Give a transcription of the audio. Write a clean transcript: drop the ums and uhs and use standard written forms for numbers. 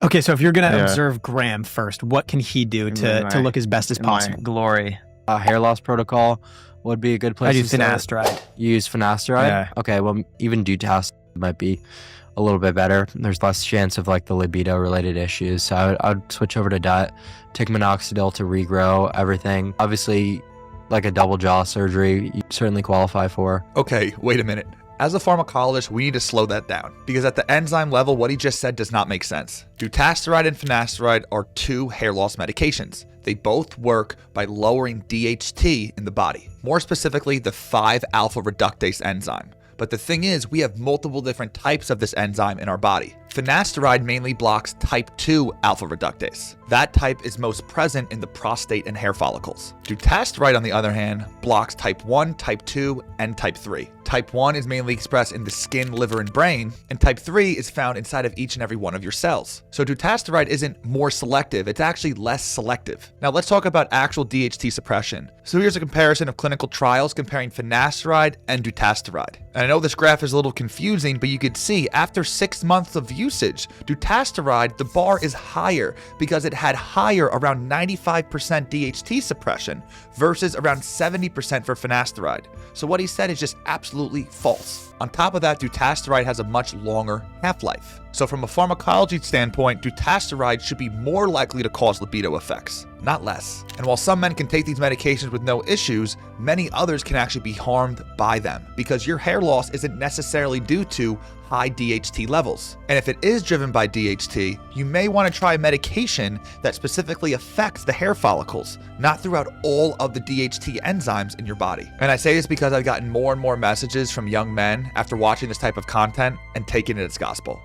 Okay, so if you're going to Yeah. observe Graham first, what can he do In to my- look as best as in my possible? glory. Hair loss protocol would be a good place I do to start. finasteride. You use finasteride? Yeah. Okay, well, even Dutasteride might be a little bit better. There's less chance of like the libido related issues. So I would switch over to Dut, take minoxidil to regrow everything. Obviously, like a double jaw surgery, you certainly qualify for. Okay, wait a minute. As a pharmacologist, we need to slow that down, because at the enzyme level, what he just said does not make sense. Dutasteride and finasteride are two hair loss medications. They both work by lowering DHT in the body, more specifically the 5-alpha reductase enzyme. But the thing is, we have multiple different types of this enzyme in our body. Finasteride mainly blocks type 2 alpha reductase. That type is most present in the prostate and hair follicles. Dutasteride, on the other hand, blocks type 1, type 2, and type 3. Type 1 is mainly expressed in the skin, liver, and brain, and type 3 is found inside of each and every one of your cells. So Dutasteride isn't more selective, it's actually less selective. Now let's talk about actual DHT suppression. So here's a comparison of clinical trials comparing finasteride and Dutasteride. And I know this graph is a little confusing, but you could see after 6 months of usage, Dutasteride, the bar is higher because it had higher, around 95% DHT suppression versus around 70% for finasteride. So what he said is just absolutely false. On top of that, Dutasteride has a much longer half-life. So from a pharmacology standpoint, Dutasteride should be more likely to cause libido effects, not less. And while some men can take these medications with no issues, many others can actually be harmed by them, because your hair loss isn't necessarily due to high DHT levels. And if it is driven by DHT, you may want to try a medication that specifically affects the hair follicles, not throughout all of the DHT enzymes in your body. And I say this because I've gotten more and more messages from young men after watching this type of content and taking it as gospel.